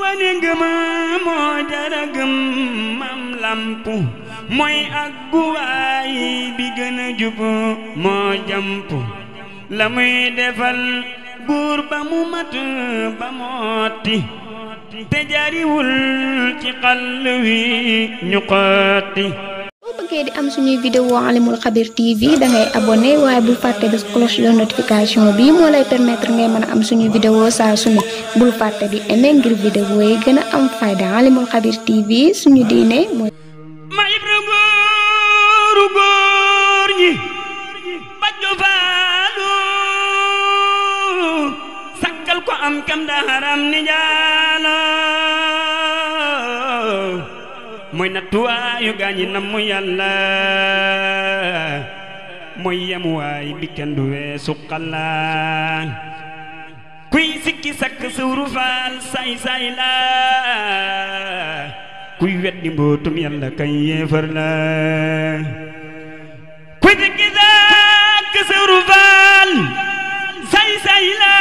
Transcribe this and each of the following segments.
wane ngëma moo jara gëm mam lampu mooy ak guwaay bi gën a jub moo jamp la muy defal buur ba mu mat ba mooti te jaariwul ci xàll wi ñu xotti. boo bëggee di am suñuy vidéo Alimul Khabir TV dangay abonné waaye bul fàtte bés cloche de notification bi moo lay permettre ngay mën a am suñuy vidéo saa su ne bul fàtte di aimer ngir vidéo yi gën a am fayda. Alimul Khabir TV suñu diine mooy ma ibra góoru góor ñi bajjo faalu sakkal ko am kam daharam ni jaalo mooy nattuwaayu gaañi namu yàlla mooy yemuwaay bi kenn du weesu xalaan kuy sikki sakk sawru faal say say la kuy weddi mbootum yàlla kay yéefar la kuy sikki sakk sawru faal say say la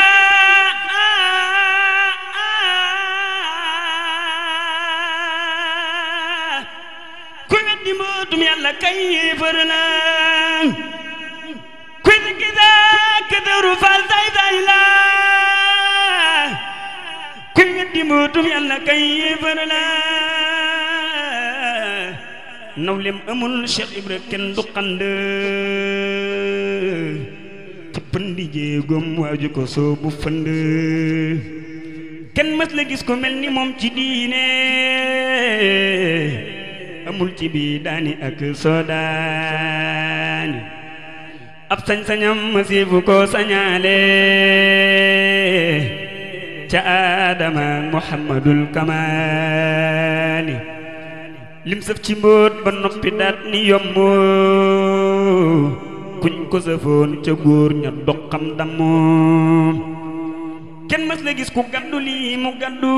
mbootum yàlla kay yéefar la kuy sikki sakk sawru faal say say la kuy weddi mbootum yàlla kay yéefar la nawlem amul Cheikh Ibra kenn du xand pëndi jéegom waaju ko soobu fënd kenn mës la gis ko mel ni moom ci diine amul ci bi daani ak soodaani ab sañ-sañam masiifu ko sañaale ca Aadama Muhammadul Kamaali lim sëf ci mbóot ba noppi daat ni yomb kuñ ko sëfoon ca góor ña doxam dammoo kenn mës la gis ku gaddu lii mu gaddu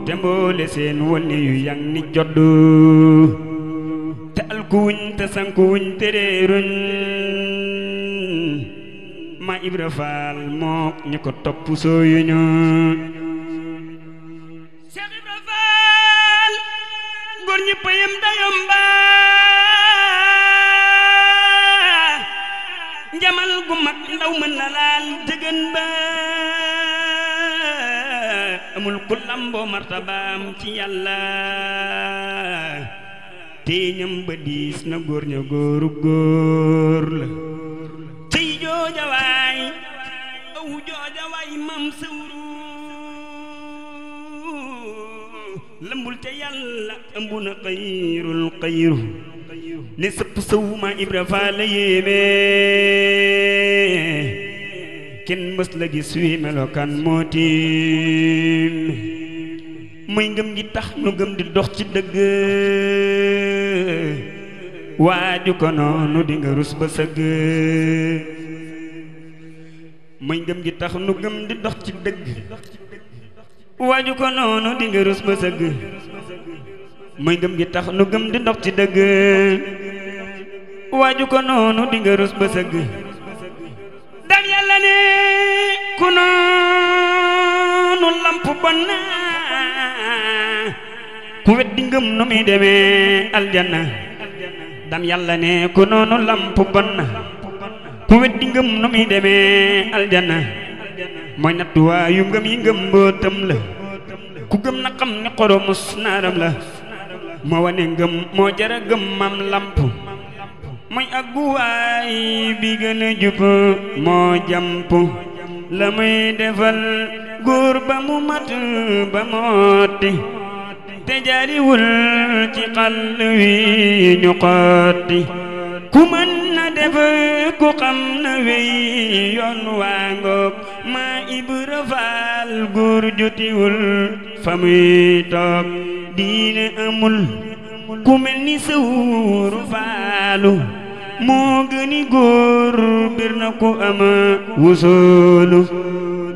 te mboole seen wone yu yang ni joddu te alkuwuñ te sankuwuñ te réeruñ ma Ibra Faal mook ñu ko topp sooyuñu Cheikh Ibra Faal góor ñi payam dayomba njamal gu mag ndaw mën na laal jëgën ba amul ku lamboo martabaam ci yàlla téeñam ba diis na góor ña góoru góor la tey joojawaay aw joojawaay mam sawru lambul te yàlla ëmbu na xayrul xayru ne sëpp sawuma Ibra Faal la yéeme kenn mës la gis wi melokaan moo tiim muy ngëm gi tax nu gëm di dox ci dëgg waaju ko noonu di nga rus ba sëgg muy ngëm gi tax nu gëm di dox ci dëgg waaju ko noonu di nga rus ba sëgg muy ngëm gi tax nu gëm di dox ci dëgg waaju ko noonu di nga rus ba sëgg dam yàlla ne ku noonu lamp bon na ku weddi ngëm nu muy demee aljanna dam yàlla ne ku noonu lamp bon na ku weddi ngëm nu muy demee aljanna mooy nattuwaayu ngëm yi ngëm mbootam la ku gëm na xam ne xoromus naaram la moo wane ngëm moo jara gëm mam lamp mooy ak guwaay bi gën a jub moo jamp la muy defal góor ba mu mat ba mooti te jaariwul ci xàll wi ñu xotti ku mën na def ku xam na wey yoon waa ngoog ma Ibra Faal góor jotiwul fa muy toog diine amul ku mel ni sawru faalu moo gëni góor bir na ku ama wusoolu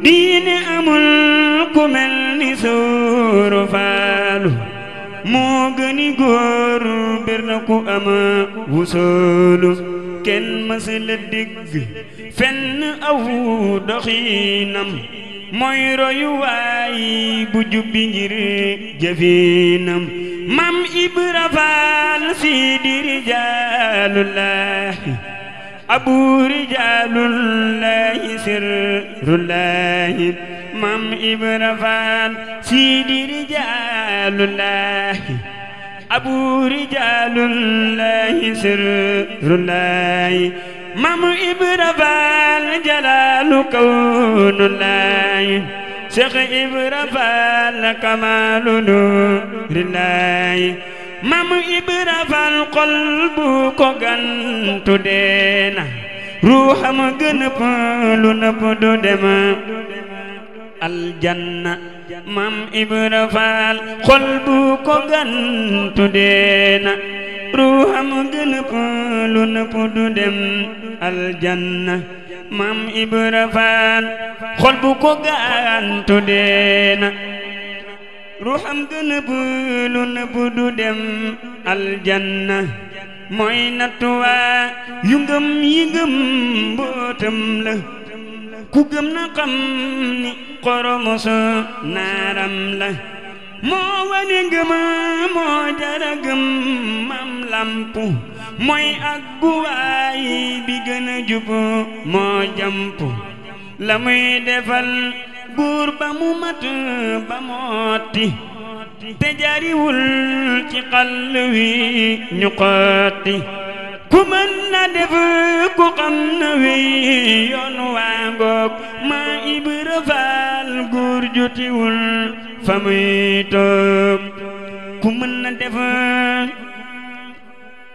diine amul ku mel ni sawru faalu moo gëni góor bir na ku ama wusoolu kenn mësula dégg fenn aw doxinam mooy royuwaay bu jubbi ngir jëfinam Mam Ibra Faal Sidi rijaalullahi abu rijaalullahi sirrullahi Mam Ibra Faal Sidi rijaalullahi abu rijaalullahi sirrullahi Mam Ibra Faal jalaalu kawnullahi Cheikh Ibra Faal kamaalu nuurillahi Mam Ibra Faal xol bu ko gantu deena ruuxam gën a lu nëpp du dem aljanna Mam Ibra Faal xol bu ko gantu deena ruuxam gën a lu nëpp du dem aljanna Mam Ibra Faal xol bu ko gantu deena ruuxam gën a lu nëpp du dem aljanna mooy natuwaa yu ngëm yi ngëm mbootam la ku gëm na xam ni xoromoso naaram la moo wane ngëma moo jara gëm Mam lampu mooy ak buwaay bi gën a jubu moo jampu la muy defal buur ba mu mat ba mooti te jariwul ci xall wi ñu xotti ku mën na def ku xam na wi yoon waa ngoog Ma Ibra Faal góor jotiwul fa muy toog ku mën na def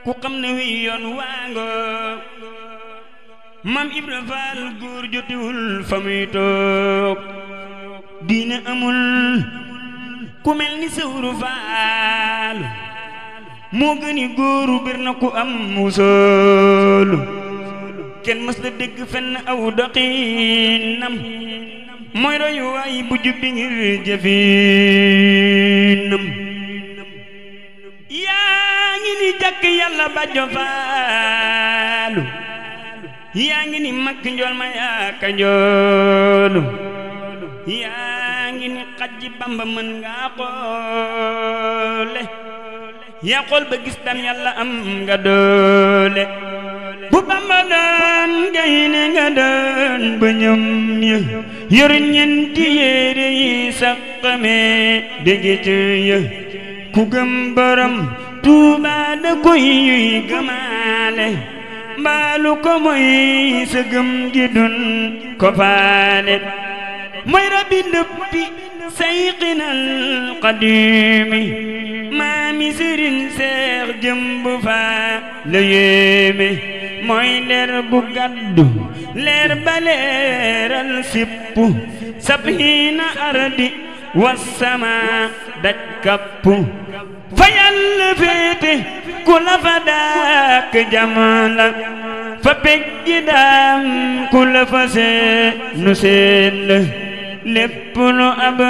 ku xam na wi yoon waa ngoog Mam Ibra Faal góor jotiwul fa muy toog diine amul ku mel ni Sëwru Faal moo gëni góoru bir na ku am musoolu kenn mës la dégg fenn aw doxinam mooy royuwaay bu jubbi ngir jëfinam yaa ngi ni jàkk Yàlla Bàjjo Faalu yaa ngi ni makk njool ma yaaka njoolu yaa ngi ni xajji Bamba mën nga xoole yaa xool ba gis tam Yàlla am nga doole bu Bamba doon gaynde nga doon ba ñoom ya yor ñeenti yére yi saqame dégge ci ya ku gëm borom Tuuba da koy gëmaale mbaalu ko moy sa gëm gi dun ko faale mooy rabbi ndëppi sayxinal qadimi maami Sëriñ Seex Jëmb Faal la yéeme mooy leer gu gàddu leer ba leeral sippu sabhiina ardi wassama daj kappu fa Yàlla féete ku la fa daak jamala fa peggi daam ku la fa seenu seen la lépp lu ab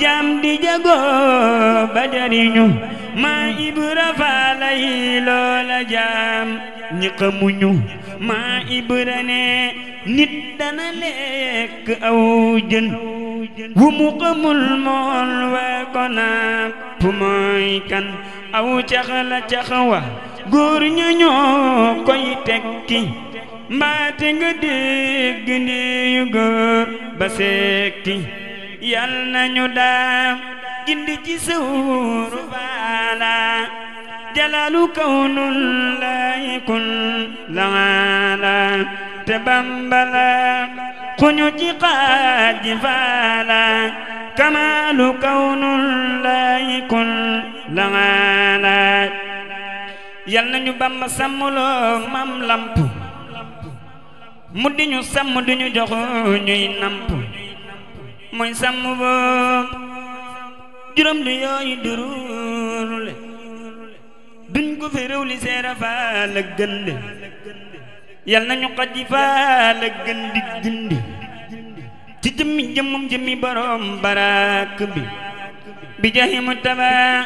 jaam di jago ba jariñu Ma Ibra Faal lay loola jaam ñi xamuñu Ma Ibra ne nit dana lekk aw jën wu mu xamul mool waa ko napp mooy kan aw cax la cax wa góor ña ñoo koy tekki mbaate nga dégg ndeyu góor ba sekki yal nañu daam gindi ci Sëwru Faala jalaalu kawnullahi kun laala te Bambala xuñu ci xaaji Faala kamaalu kawnullahi kun laala yal nañu Bamba sàmmuloo Mam lamp mu di ñu sàmm di ñu jox ñuy namp mooy sàmm boob juróom du yooyu durule duñ ko fi réew li Seera Faal ak gënde yal nañu xaji Faal ak gëndi gindi ci jëmmi jëmmum jëmmi borom barak bi jahi Mujtaba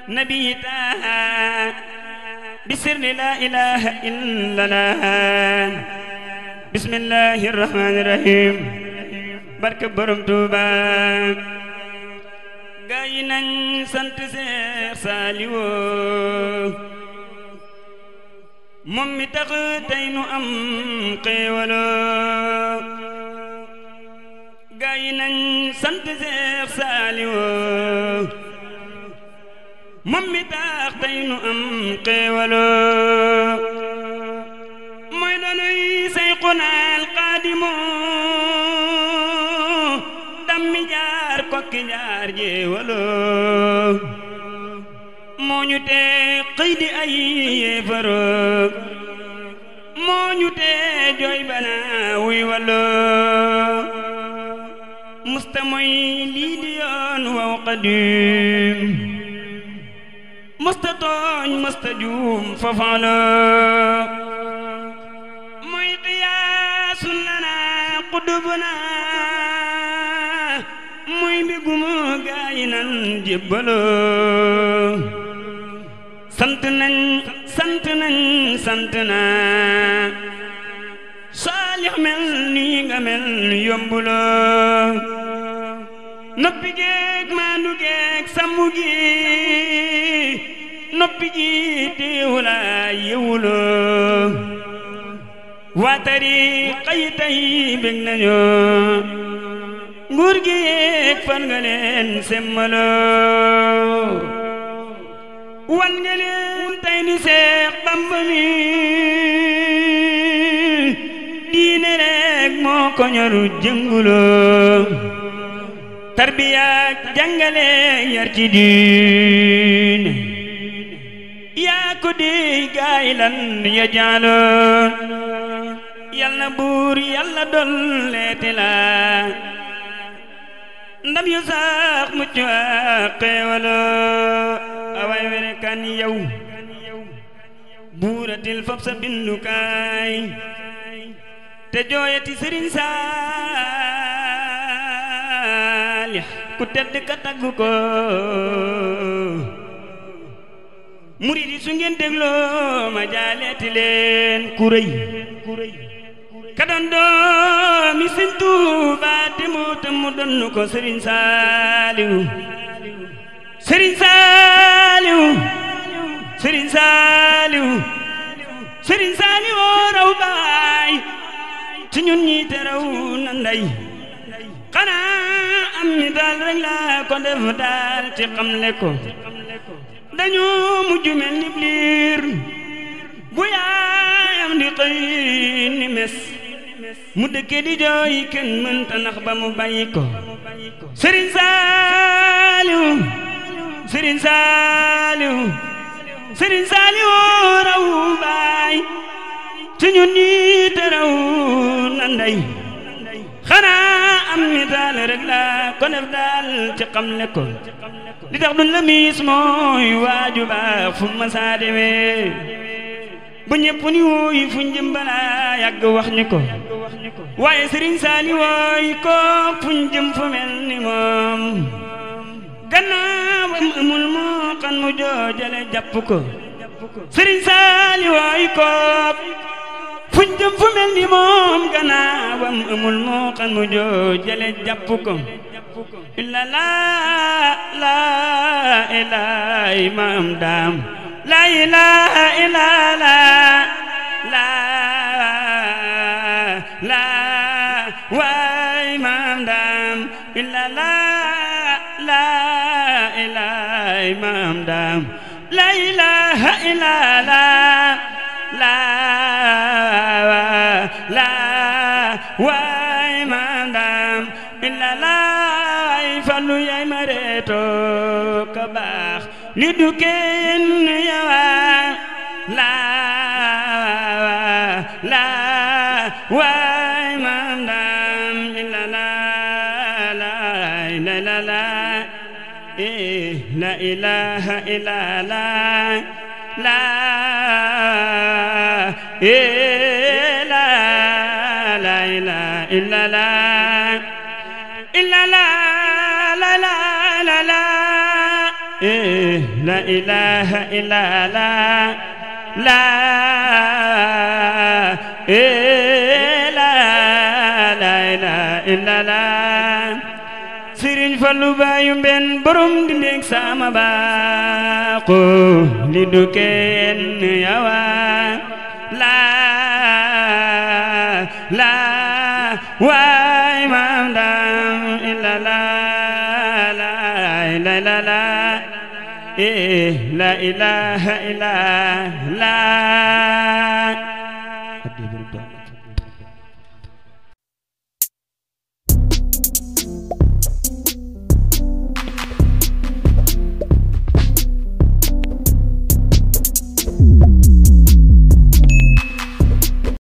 nabi Taaha bi sirri la ilaha illallah bismillahir rahmanir rahim barke borom Tuuba gaa yi nañ sant Seex Saaliwu moom mi tax tey nu am xéewalo gaa yi nañ sant Seex Saaliwu moom mi tax tey nu am xéewalo mooy doonuy Seyxunal Xaadimu dammi jaar kokki jaar jéewalo moo ñu tee xëy di ay yéefaro moo ñu tee jooy bana wuy walo musta moy lii di yoon waw qadim musta tooñ musta juum fafalo moy qiyaasun lana qudubuna muy mbigumu gaayi nan jébbalo sant nañ sant nañ sant na Saalix mel nii nga mel yombuloo noppi geeg maandu geeg sàmmu gi noppi ji teewula yewuloo waa tariixa yi tey bég nañu nguur gi yeeg fan nga leen semmaloo wan nga leen tey ni Seex Bamba mi diine rek moo ko ñoru jënguloo tarbiyaak jàngale yar ci diine yaa ko dey gaay lan ya jaaloon yal na buur yàlla dolleeti la ndam yu sax mucc ak xéewaloo away were kan yow buuratil fab sa bindukaay te jooyati Sëriñ Saalix ku tedd ka tagg ko murid yi su ngeen dégloo ma jaaleeti leen ku rëy ka doon doomi Sëriñ Tuuba te mu donnu ko Sëriñ Saaliw Sëriñ Saaliw Sëriñ Saaliw Sëriñ Saaliw raw baay ci ñun ñi te raw na ndey xanaa am mi daal rek la ko def daal ci xamle ko dañu mujj mel ni liir bu yaayam di xëy ni mes mu dëkke di jooy kenn mënta nax ba mu bàyyi ko Sëriñ Saaliw Sëriñ Saaliw Sëriñ Saaliw raw baay ci ñun ñi te raw na ndey xanaa am mi daal rek la ko def daal ci xamle ko li tax duñ la miis mooy waaju baax fu ma saa demee bu ñëpp ni wuy fu njëm balaa yàgg wax ñu ko waaye Sëriñ Saaliw wooy ko fu njëm fu mel ni moom gannaawam amul moo xan mu joojale jàpp ko Sëriñ Saaliw wooy ko fu njëm fu mel ni moom gannaawam amul moo xan mu joojale jàpp ko illa la ilaha imam daam la ilaha illa la waay imam daam illa la ilaha imam daam la ilaha illa la waay imam daam illa la Fallu yaay ma reeto ka baax li du kenn yawa la waay maam daam illa la ilaha illa la ilaha illa la la ilaha illa la ilaha illa la Fallu baayu mbenn borom di ndéeg sama baaxu li du kenn yawa la waay maam daam illa la ilaha illa la